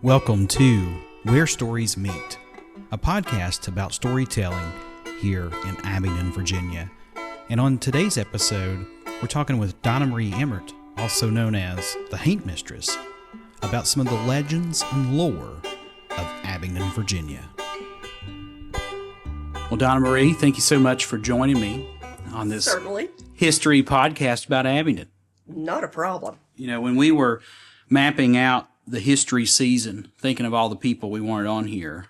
Welcome to Where Stories Meet, a podcast about storytelling here in Abingdon, Virginia. And on today's episode, we're talking with Donnamarie, also known as the Haint Mistress, about some of the legends and lore of Abingdon, Virginia. Well, Donnamarie, thank you so much for joining me on this history podcast about Abingdon. Not a problem. You know, when we were mapping out the history season, thinking of all the people we wanted on here,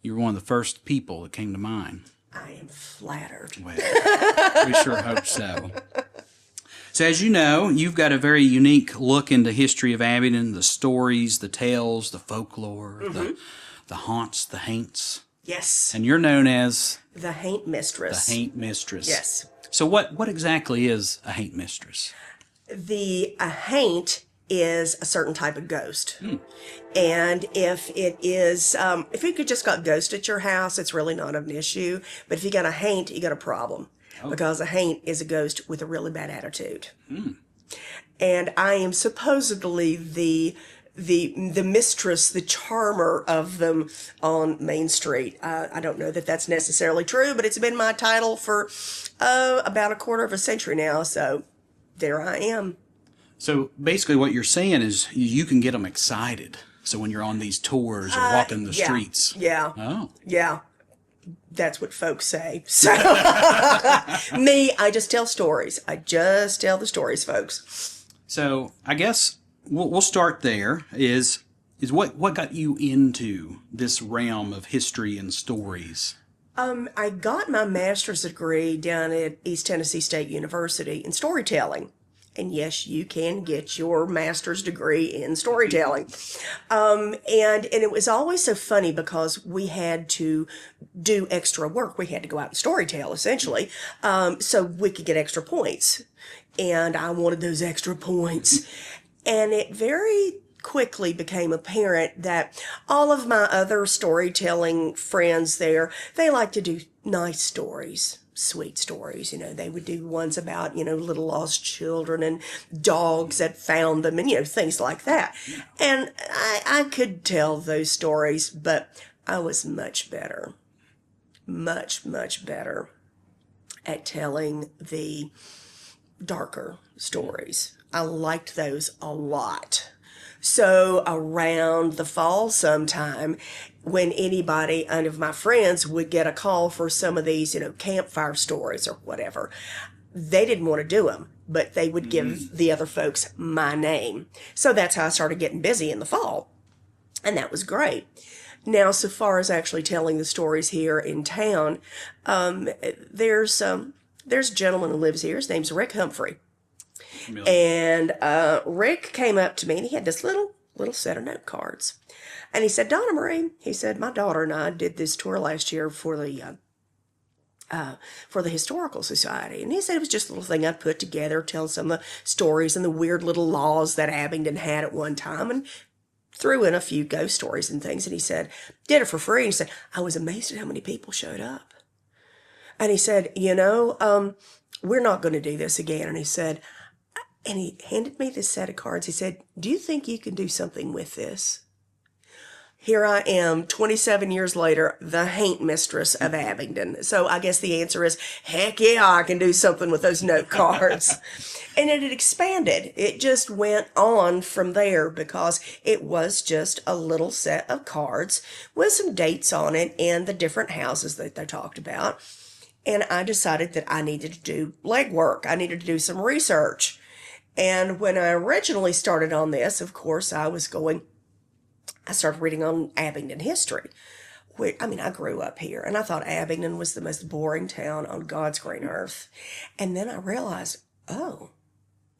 you were one of the first people that came to mind. I am flattered. Well, we sure hope so. So as you know, you've got a very unique look into history of Abingdon, the stories, the tales, the folklore, the haunts, the haints. Yes. And you're known as? The Haint Mistress. The Haint Mistress. Yes. So what exactly is a Haint Mistress? A haint is a certain type of ghost. And if it is, if you could just got ghost at your house, it's really not an issue. But if you got a haint, you got a problem. Because a haint is a ghost with a really bad attitude. And I am supposedly the mistress, the charmer of them on Main Street. I don't know that that's necessarily true, but it's been my title for about a quarter of a century now. So there I am. So basically what you're saying is you can get them excited. So when you're on these tours or walking the streets. Yeah. Oh. Yeah. That's what folks say. So me, I just tell stories. I just tell the stories, folks. So I guess we'll start there. Is what got you into this realm of history and stories? I got my master's degree down at East Tennessee State University in storytelling. And yes, you can get your master's degree in storytelling. And it was always so funny because we had to do extra work. We had to go out and storytell, essentially, so we could get extra points. And I wanted those extra points. And it very quickly became apparent that all of my other storytelling friends there, they like to do nice stories. Sweet stories, they would do ones about, little lost children and dogs that found them and, things like that. And I could tell those stories, but I was much better at telling the darker stories. I liked those a lot. So around the fall sometime, when anybody of my friends would get a call for some of these, campfire stories or whatever, they didn't want to do them, but they would give the other folks my name. So that's how I started getting busy in the fall. And that was great. Now, so far as actually telling the stories here in town, there's a gentleman who lives here. His name's Rick Humphrey. And Rick came up to me and he had this little set of note cards. And he said, Donnamarie, he said, my daughter and I did this tour last year for the Historical Society. And he said it was just a little thing I'd put together, tell some of the stories and the weird little laws that Abingdon had at one time, and threw in a few ghost stories and things. And he said, did it for free. And he said, I was amazed at how many people showed up. And he said, we're not going to do this again. And he said, and he handed me this set of cards. He said, do you think you can do something with this? Here I am, 27 years later, the Haint Mistress of Abingdon. So I guess the answer is, heck yeah, I can do something with those note cards. And it had expanded. It just went on from there because it was just a little set of cards with some dates on it and the different houses that they talked about. And I decided that I needed to do legwork. I needed to do some research. And when I originally started on this, of course, I started reading on Abingdon history. I grew up here, and I thought Abingdon was the most boring town on God's green earth. And then I realized, oh,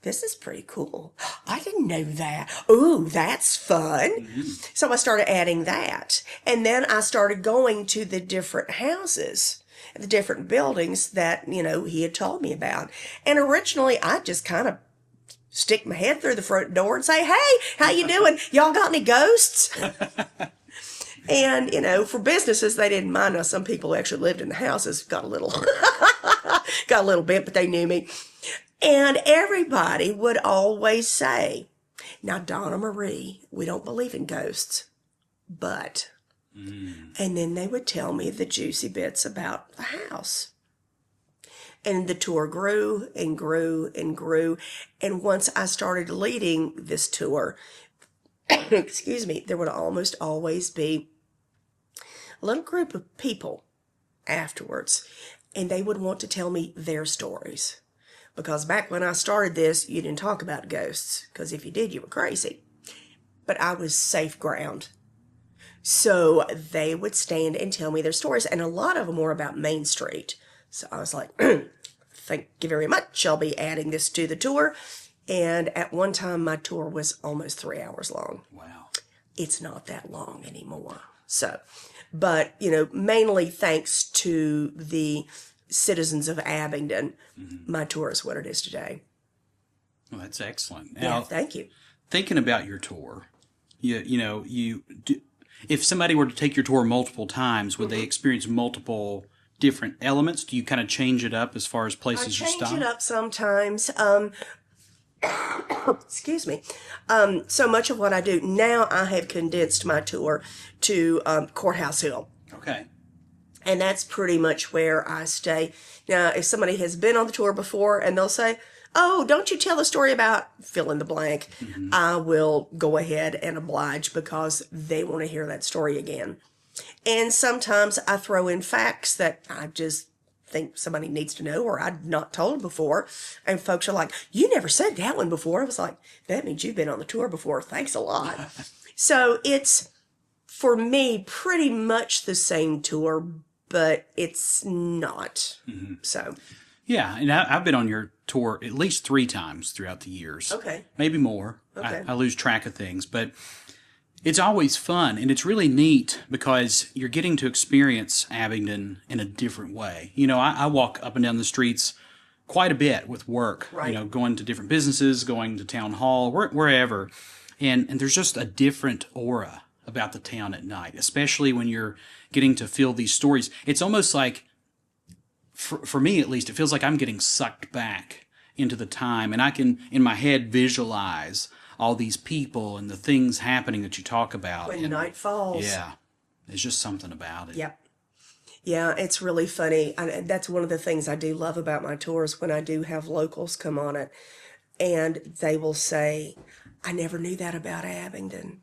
this is pretty cool. I didn't know that. Ooh, that's fun. So I started adding that. And then I started going to the different houses, the different buildings that, he had told me about. And originally, I just kind of stick my head through the front door and say, hey, how you doing? Y'all got any ghosts? And, for businesses, they didn't mind. Now, some people who actually lived in the houses got a little bit, but they knew me. And everybody would always say, now, Donnamarie, we don't believe in ghosts. but. And then they would tell me the juicy bits about the house. And the tour grew and grew and grew. And once I started leading this tour, excuse me, there would almost always be a little group of people afterwards, and they would want to tell me their stories. Because back when I started this, you didn't talk about ghosts, because if you did, you were crazy. But I was safe ground. So they would stand and tell me their stories, and a lot of them were about Main Street. So I was like, thank you very much. I'll be adding this to the tour. And at one time, my tour was almost 3 hours long. Wow. It's not that long anymore. So, but, mainly thanks to the citizens of Abingdon, my tour is what it is today. Well, that's excellent. Yeah, Now, thank you. thinking about your tour, if somebody were to take your tour multiple times, would they experience multiple different elements? Do you kind of change it up as far as places you stop? I change it up sometimes. Excuse me. So much of what I do now, I have condensed my tour to Courthouse Hill. Okay. And that's pretty much where I stay. Now, if somebody has been on the tour before and they'll say, oh, don't you tell a story about fill in the blank, I will go ahead and oblige because they want to hear that story again. And sometimes I throw in facts that I just think somebody needs to know or I'd not told before. And folks are like, you never said that one before. I was like, that means you've been on the tour before. Thanks a lot. So it's, for me, pretty much the same tour, but it's not. So. Yeah, and I've been on your tour at least 3 times throughout the years. Okay. Maybe more. Okay. I lose track of things, but it's always fun, and it's really neat because you're getting to experience Abingdon in a different way. I walk up and down the streets quite a bit with work, Right. Going to different businesses, going to town hall, wherever, and there's just a different aura about the town at night, especially when you're getting to feel these stories. It's almost like, for me at least, it feels like I'm getting sucked back into the time, and I can, in my head, visualize all these people and the things happening that you talk about. When night falls. Yeah, there's just something about it. Yep. Yeah, it's really funny. That's one of the things I do love about my tours when I do have locals come on it, and they will say, I never knew that about Abingdon.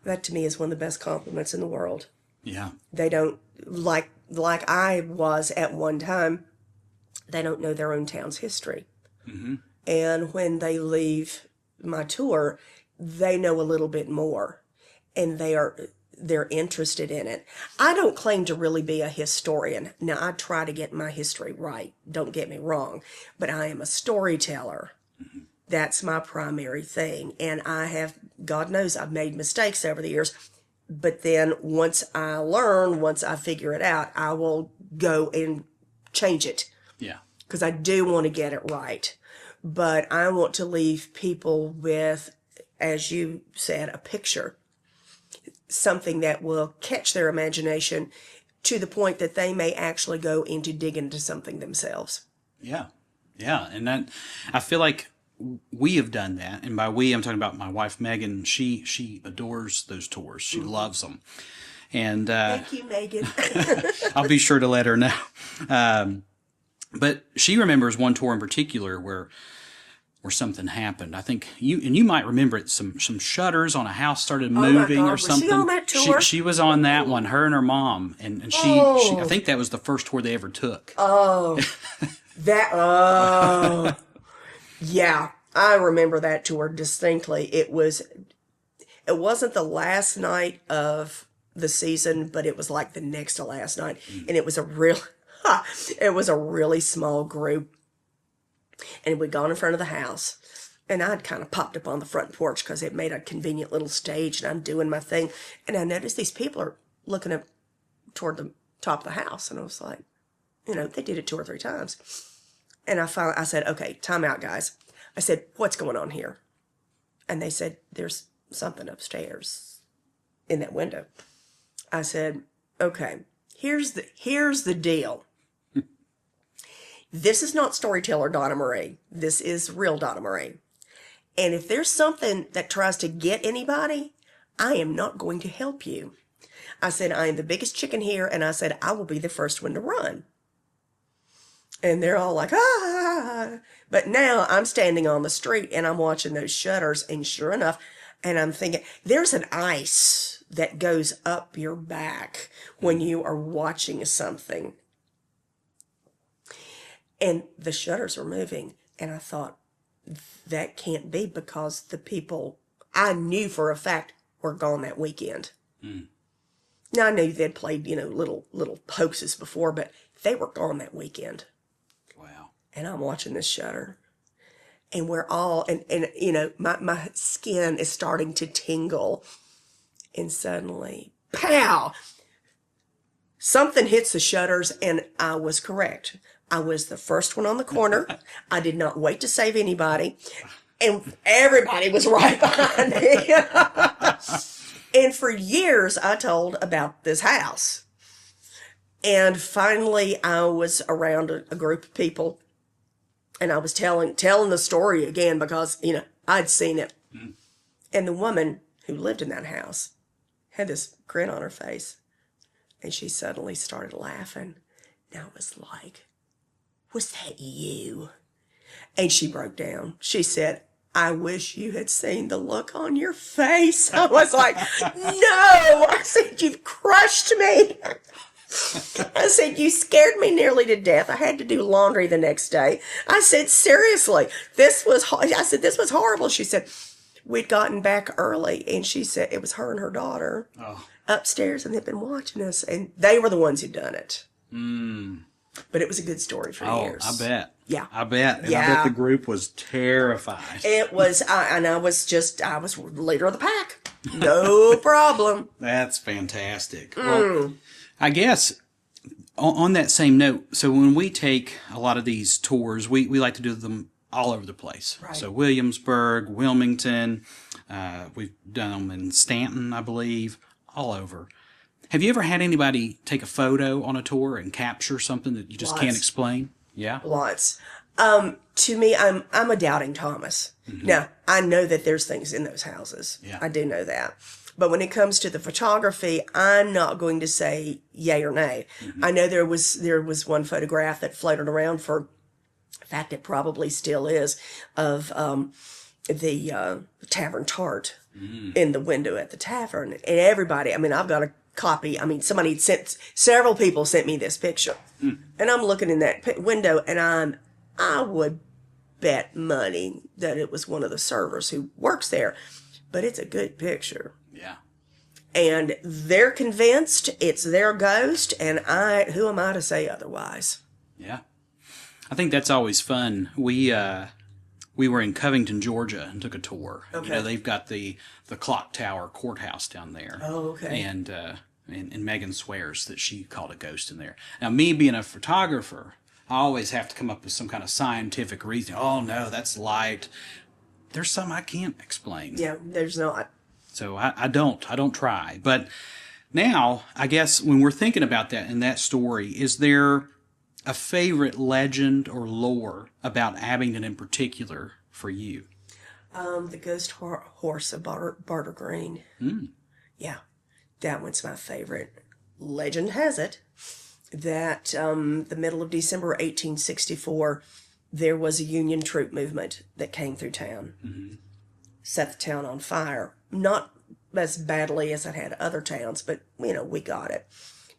That to me is one of the best compliments in the world. Yeah. They don't, like I was at one time, they don't know their own town's history. And when they leave my tour, they know a little bit more, and they're interested in it. I don't claim to really be a historian. Now, I try to get my history right, don't get me wrong, but I am a storyteller. That's my primary thing, and God knows I've made mistakes over the years, but then once I learn, once I figure it out, I will go and change it. Yeah. Because I do want to get it right. But I want to leave people with, as you said, a picture. Something that will catch their imagination to the point that they may actually go into digging into something themselves. Yeah. Yeah. And I feel like we have done that. And by we, I'm talking about my wife, Megan. She adores those tours. She loves them. And Thank you, Megan. I'll be sure to let her know. But she remembers one tour in particular where something happened. I think you might remember it. Some shutters on a house started moving God, or was she something. on that tour? She was on that one. Her and her mom, and she I think that was the first tour they ever took. Yeah, I remember that tour distinctly. It wasn't the last night of the season, but it was like the next to last night, and it was a really small group. And we'd gone in front of the house, and I'd kind of popped up on the front porch because it made a convenient little stage, and I'm doing my thing. And I noticed these people are looking up toward the top of the house, and I was like, they did it 2 or 3 times. And I said, okay, time out, guys. I said, what's going on here? And they said, there's something upstairs in that window. I said, okay, here's the deal. This is not storyteller Donnamarie. This is real Donnamarie. And if there's something that tries to get anybody, I am not going to help you. I said, I am the biggest chicken here, and I said, I will be the first one to run. And they're all like, ah. But now I'm standing on the street, and I'm watching those shutters, and sure enough, and I'm thinking, there's an ice that goes up your back when you are watching something. And the shutters were moving, and I thought, that can't be, because the people I knew for a fact were gone that weekend. Now, I knew they'd played, little hoaxes before, but they were gone that weekend. Wow. And I'm watching this shutter. And we're all, my skin is starting to tingle. And suddenly, pow! Something hits the shutters, and I was correct. I was the first one on the corner. I did not wait to save anybody. And everybody was right behind me. And for years, I told about this house. And finally, I was around a group of people, and I was telling the story again because, I'd seen it. And the woman who lived in that house had this grin on her face, and she suddenly started laughing. And I was like, was that you? And she broke down. She said, I wish you had seen the look on your face. I was like, no. I said, you've crushed me. I said, you scared me nearly to death. I had to do laundry the next day. I said, seriously, this was horrible. She said, we'd gotten back early, and she said it was her and her daughter upstairs, and they'd been watching us, and they were the ones who'd done it. But it was a good story for years. I bet. Yeah. I bet. And I bet the group was terrified. It was, and I was leader of the pack. No problem. That's fantastic. Well, I guess on that same note, so when we take a lot of these tours, we like to do them all over the place. Right. So Williamsburg, Wilmington, we've done them in Stanton, I believe, all over. Have you ever had anybody take a photo on a tour and capture something that you just can't explain? Yeah. Lots. To me, I'm a doubting Thomas. Now, I know that there's things in those houses. Yeah. I do know that. But when it comes to the photography, I'm not going to say yay or nay. I know there was one photograph that floated around for, in fact, it probably still is, of the tavern tart in the window at the tavern. And everybody, I've got a copy. Several people sent me this picture. And I'm looking in that window, and I would bet money that it was one of the servers who works there. But it's a good picture. Yeah. And they're convinced it's their ghost, and who am I to say otherwise? Yeah. I think that's always fun. We were in Covington, Georgia, and took a tour. Okay. They've got the clock tower courthouse down there. Oh, okay. And Megan swears that she caught a ghost in there. Now, me being a photographer, I always have to come up with some kind of scientific reason. Oh, no, that's light. There's some I can't explain. Yeah, there's not. So I don't try. But now, I guess when we're thinking about that in that story, is there a favorite legend or lore about Abingdon in particular for you? The ghost horse of Barter Green. Yeah, that one's my favorite. Legend has it that the middle of December 1864, there was a Union troop movement that came through town, set the town on fire. Not as badly as it had other towns, but, we got it.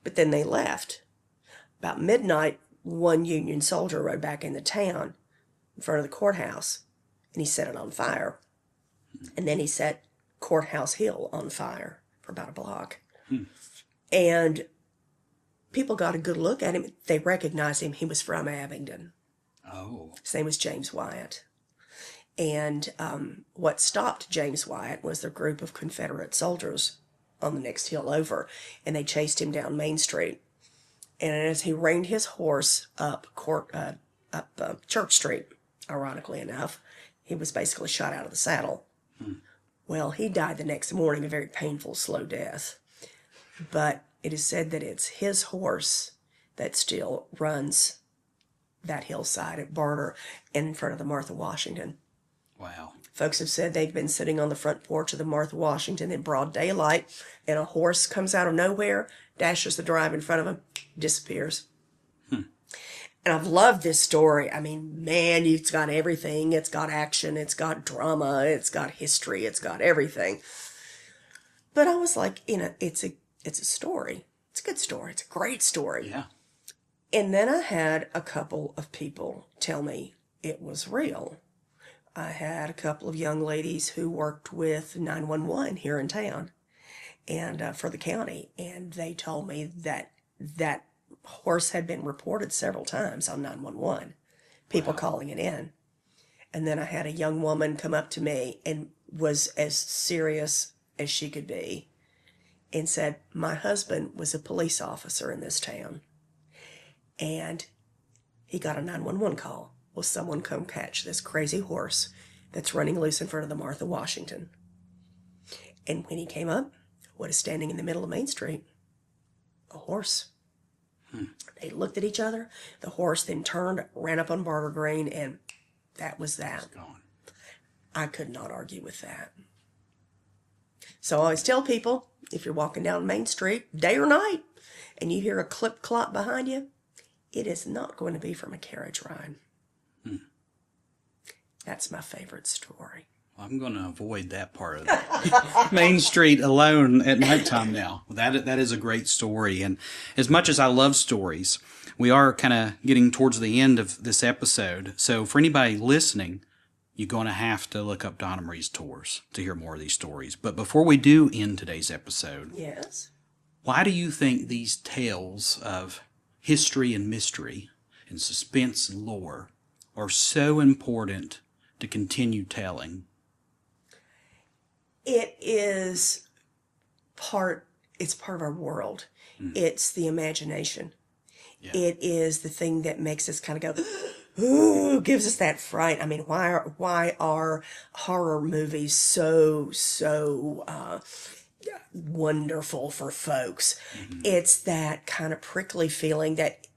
But then they left. About midnight, one Union soldier rode back into town in front of the courthouse, and he set it on fire. And then he set Courthouse Hill on fire for about a block. And people got a good look at him. They recognized him. He was from Abingdon. Oh. His name was James Wyatt. And what stopped James Wyatt was the group of Confederate soldiers on the next hill over, and they chased him down Main Street. And as he reined his horse up Church Street, ironically enough, he was basically shot out of the saddle. Well, he died the next morning, a very painful, slow death. But it is said that it's his horse that still runs that hillside at Barter in front of the Martha Washington. Wow. Folks have said they've been sitting on the front porch of the Martha Washington in broad daylight, and a horse comes out of nowhere, dashes the drive in front of them, disappears. And I've loved this story. I mean, man, it's got everything. It's got action. It's got drama. It's got history. It's got everything. But I was like, it's a story. It's a good story. It's a great story. Yeah. And then I had a couple of people tell me it was real. I had a couple of young ladies who worked with 911 here in town and for the county. And they told me that horse had been reported several times on 911, people calling it in. And then I had a young woman come up to me and was as serious as she could be and said, my husband was a police officer in this town, and he got a 911 call. Will someone come catch this crazy horse that's running loose in front of the Martha Washington? And when he came up, what is standing in the middle of Main Street? A horse. They looked at each other. The horse then turned, ran up on Barber Green, and that was that. I could not argue with that. So I always tell people, if you're walking down Main Street, day or night, and you hear a clip-clop behind you, it is not going to be from a carriage ride. That's my favorite story. I'm going to avoid that part of it. Main Street alone at nighttime now. That is a great story. And as much as I love stories, we are kind of getting towards the end of this episode. So for anybody listening, you're going to have to look up Donnamarie's tours to hear more of these stories. But before we do end today's episode, yes, why do you think these tales of history and mystery and suspense and lore are so important to continue telling? It's part of our world. It's the imagination. Yeah. It is the thing that makes us kind of go, ooh, gives us that fright. I mean, why are horror movies so wonderful for folks? It's that kind of prickly feeling that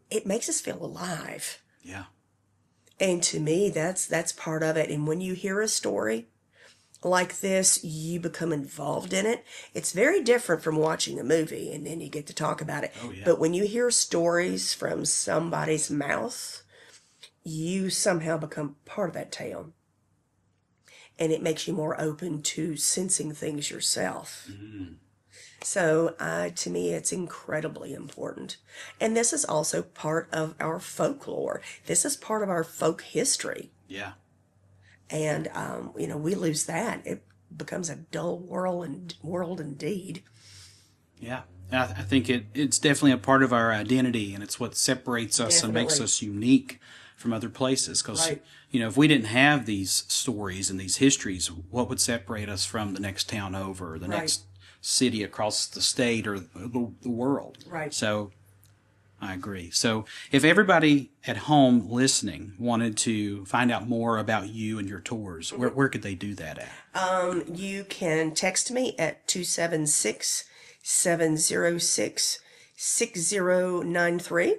it makes us feel alive. Yeah. And to me, that's part of it. And when you hear a story like this, you become involved in it. It's very different from watching a movie and then you get to talk about it. Oh, yeah. But when you hear stories from somebody's mouth, you somehow become part of that tale. And it makes you more open to sensing things yourself. So to me, it's incredibly important. And this is also part of our folklore. This is part of our folk history. Yeah. And, we lose that. It becomes a dull world indeed. Yeah. I think it's definitely a part of our identity, and it's what separates us and makes us unique from other places. Because, Right. If we didn't have these stories and these histories, what would separate us from the next town over, or the next city across the state, or the world? Right. So I agree. So if everybody at home listening wanted to find out more about you and your tours, where could they do that at? You can text me at 276-706-6093.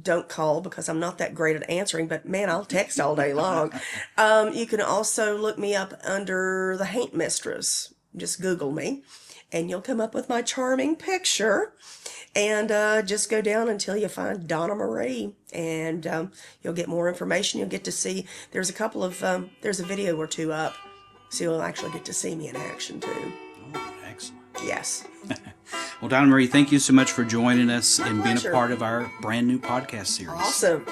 Don't call because I'm not that great at answering, but man, I'll text all day long. You can also look me up under the Haint Mistress. Just Google me and you'll come up with my charming picture. And just go down until you find Donnamarie, and you'll get more information. You'll get to see, there's a video or two up, so you'll actually get to see me in action too. Oh, excellent. Yes. Well, Donnamarie, thank you so much for joining us and being a pleasure. part of our brand new podcast series. Awesome.